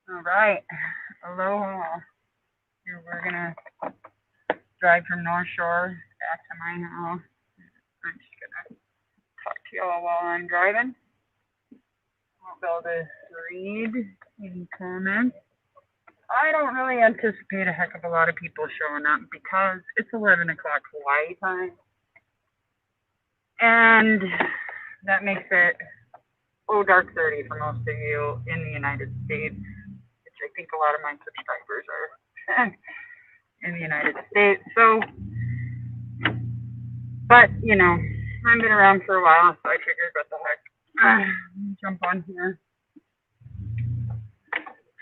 All right. Aloha. Here we're gonna drive from North Shore back to my house. I'm just gonna talk to y'all while I'm driving. I'll be able to read any comments. I don't really anticipate a heck of a lot of people showing up because it's 11 o'clock Hawaii time. And that makes it dark 30 for most of you in the United States, which I think a lot of my subscribers are in the United States. So, but I've been around for a while, so I figured, what the heck, jump on here.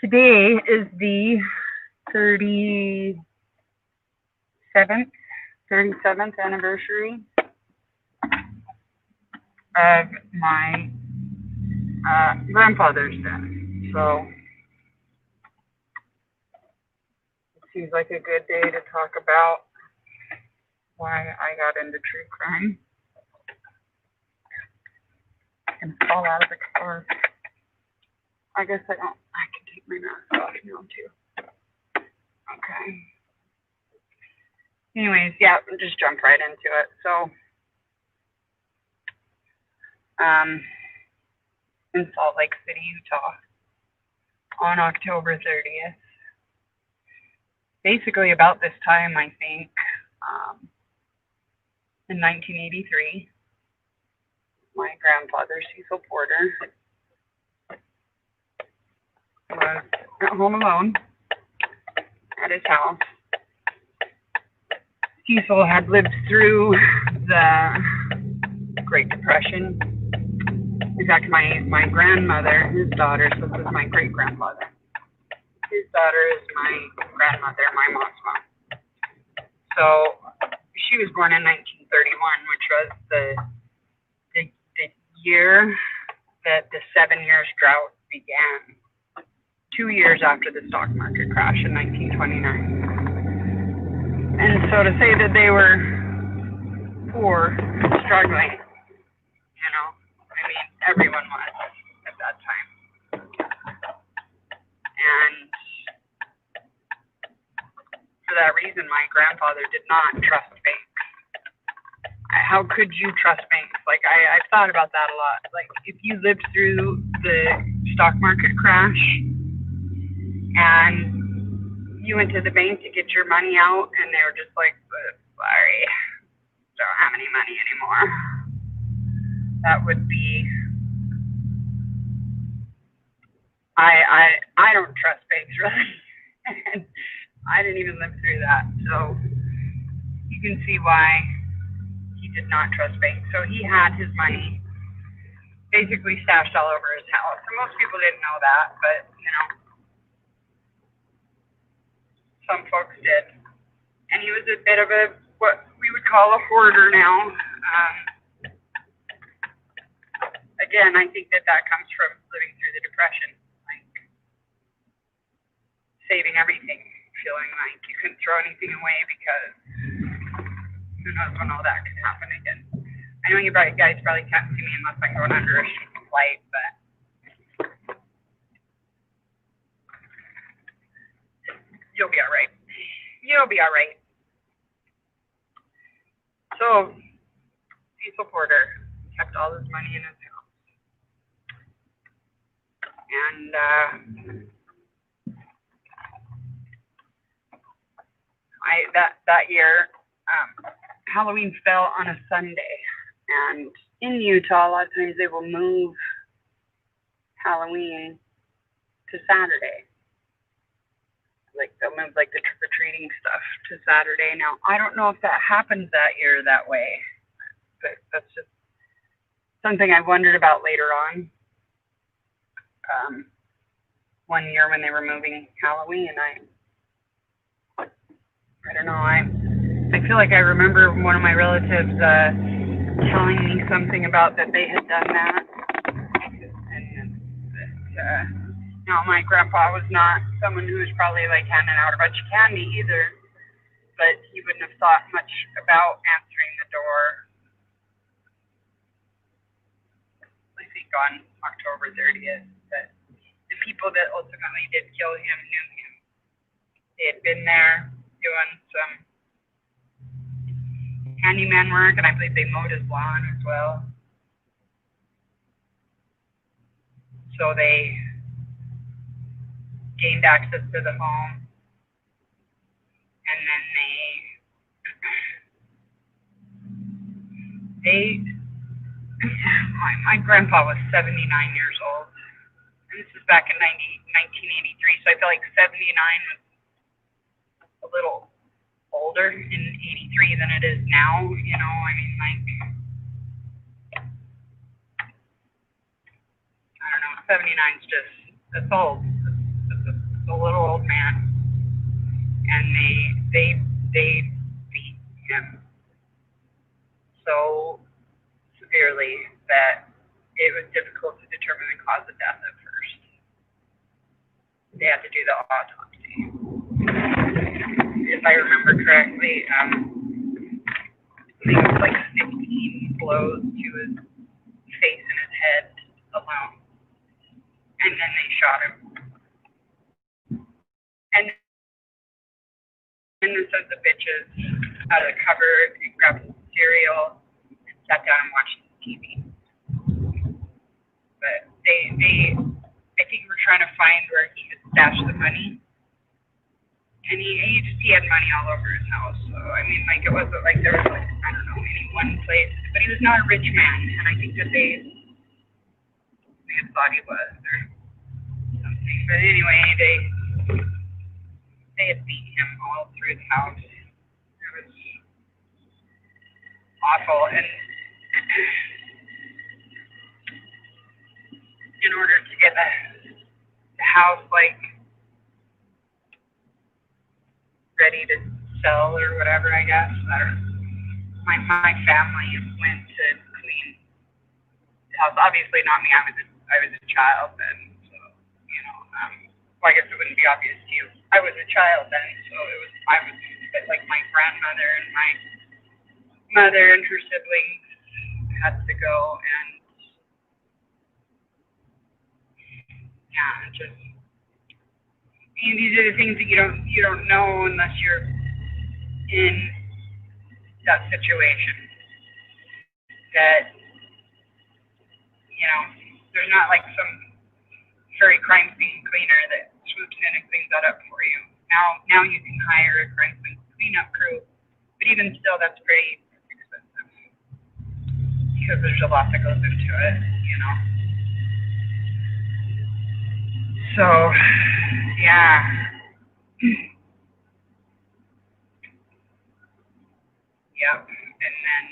Today is the 37th anniversary of my grandfather's death. So it seems like a good day to talk about why I got into true crime. And fall out of the car. I guess I can take my mask off now too. Okay. Anyways, yeah, we'll just jump right into it. So, in Salt Lake City, Utah, on October 30th, basically about this time, I think, in 1983, my grandfather, Cecil Porter, was at home alone at his house. Cecil had lived through the Great Depression. In fact, my grandmother, his daughter, so this is my great-grandfather. His daughter is my grandmother, my mom's mom. So she was born in 1931, which was the year that the 7 years drought began. 2 years after the stock market crash in 1929. And so to say that they were poor, struggling, everyone was at that time. And for that reason, my grandfather did not trust banks. How could you trust banks? I've thought about that a lot. If you lived through the stock market crash and you went to the bank to get your money out and they were just like, sorry, don't have any money anymore. That would be, I don't trust banks really. And I didn't even live through that. So you can see why he did not trust banks. So he had his money basically stashed all over his house. And most people didn't know that, but some folks did. And he was a bit of what we would call a hoarder now. Again, I think that comes from living through the Depression, saving everything, feeling like you couldn't throw anything away because who knows when all that could happen again. I know you guys probably can't see me unless I'm going under a light, but you'll be all right. You'll be all right. So, Cecil Porter kept all his money in his house. And that year, Halloween fell on a Sunday. And in Utah, a lot of times they will move Halloween to Saturday. They'll move the trick-or-treating stuff to Saturday. Now, I don't know if that happens that year that way, but that's just something I wondered about later on. One year when they were moving Halloween, I don't know, I feel like I remember one of my relatives telling me something about that they had done that. And my grandpa was not someone who was probably handing out a bunch of candy either, but he wouldn't have thought much about answering the door. I think on October 30th, but people that ultimately did kill him knew him. They had been there doing some handyman work, and I believe they mowed his lawn as well. So they gained access to the home, and then my grandpa was 79 years old. And this was back in 1983, so I feel like 79 was a little older in 83 than it is now, you know, I mean, like, I don't know, 79 is just, that's old. It's a little old man. And they beat him so severely that it was difficult to determine the cause of death at first. They had to do the autopsy. If I remember correctly, I think it was like 15 blows to his face and his head alone. And then they shot him. And then the sons of bitches out of the cupboard and grabbed some cereal and sat down and watched TV. But they I think were trying to find where he could stash the money. And he had money all over his house. So I mean, like, it wasn't like there was, like, I don't know, any one place. But he was not a rich man, and I think that they thought he was or something. But anyway, they had beat him all through the house. It was awful. And in order to get the house, like, ready to sell or whatever, I guess. I don't know. My family went to clean the house. Obviously not me. I was a child then, so, you know. Well, I guess it wouldn't be obvious to you. I was a child then, so I was like my grandmother and my mother and her siblings had to go, and yeah, just. I mean, these are the things that you don't know unless you're in that situation. That, you know, there's not like some furry crime scene cleaner that swoops in and cleans that up for you. Now you can hire a crime scene cleanup crew, but even still, that's pretty expensive because there's a lot that goes into it, you know. So, yeah. Yep. And then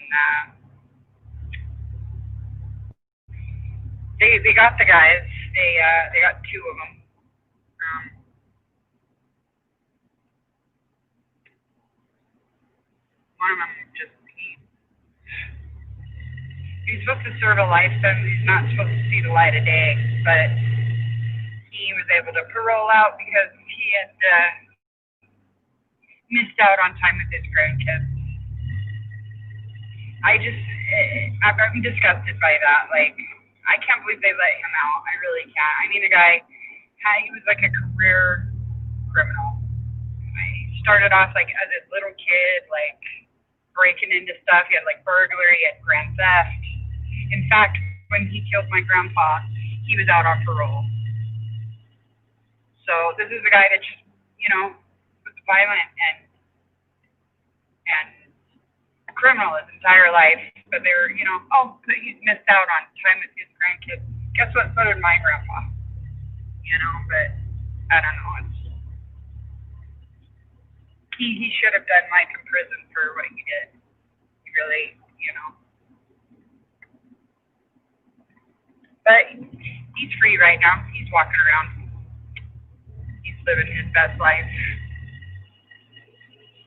they got the guys. They got two of them. One of them just he's supposed to serve a life sentence. He's not supposed to see the light of day, but he was able to parole out because he had missed out on time with his grandkids. I'm disgusted by that. Like, I can't believe they let him out. I really can't. I mean, the guy, he was like a career criminal. He started off like as a little kid, like breaking into stuff. He had like burglary, he had grand theft. In fact, when he killed my grandpa, he was out on parole. So this is a guy that just, you know, was violent and criminal his entire life, but they were, you know, but he missed out on time with his grandkids. Guess what? So did my grandpa. You know, but I don't know. He should have done life in prison for what he did. He really, you know. But he's free right now. He's walking around. He's living his best life.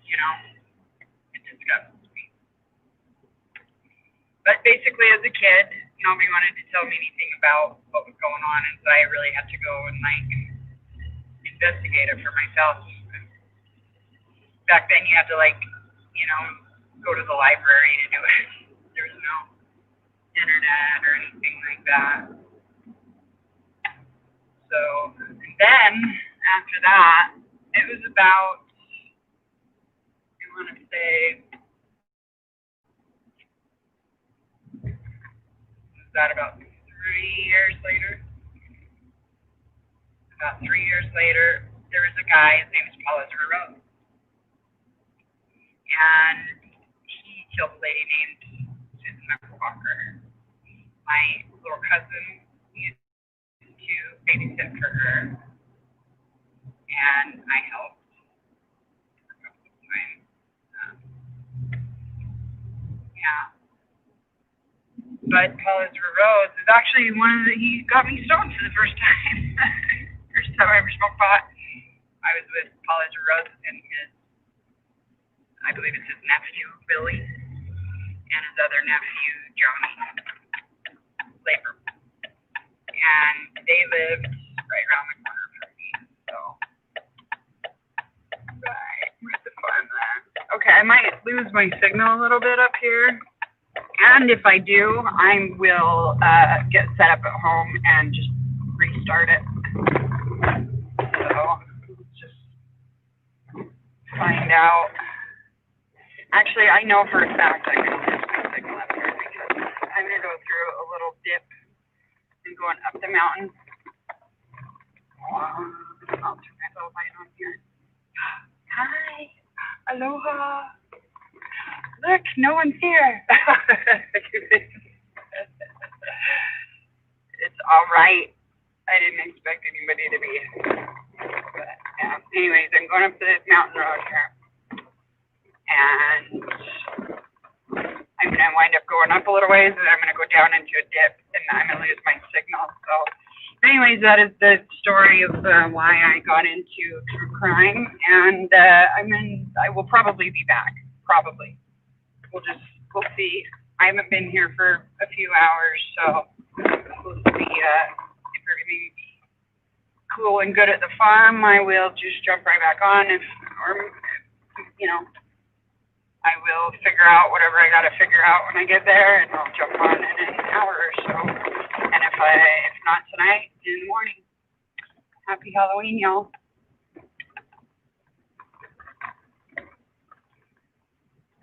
You know, it disgusts me. But basically, as a kid, nobody wanted to tell me anything about what was going on, and so I really had to go and, like, investigate it for myself. Back then, you had to, like, you know, go to the library to do it. There was no internet or anything like that. So then after that, it was about, I want to say, was that about 3 years later? About 3 years later, there was a guy, his name was Paul Rose, and he killed a lady named Susan Walker. My little cousin used to babysit for her, and I helped for a couple of times. Um, yeah, but Paul Rose is actually he got me stoned for the first time. First time I ever smoked pot. I was with Paul Rose and I believe it's his nephew, Billy, and his other nephew, Johnny Labor. And they lived right around the corner from me. So, right, where's the farm at? Okay, I might lose my signal a little bit up here. And if I do, I will get set up at home and just restart it. So, let's just find out. Actually, I know for a fact I'm going to lose my signal up here because I'm going to go through a little dip and going up the mountain. I'll turn my little light on here. Hi. Aloha. Look, no one's here. It's all right. I didn't expect anybody to be. But, yeah. Anyways, I'm going up this mountain road here. And I'm going to wind up going up a little ways, and I'm going to go down into a dip, and I'm going to lose my signal. So, anyways, that is the story of why I got into true crime, and I will probably be back. Probably. We'll see. I haven't been here for a few hours, so we'll see if everything cool and good at the farm. I will just jump right back on, I will figure out whatever I got to figure out when I get there, and I'll jump on in an hour or so. And if not tonight, in the morning. Happy Halloween, y'all.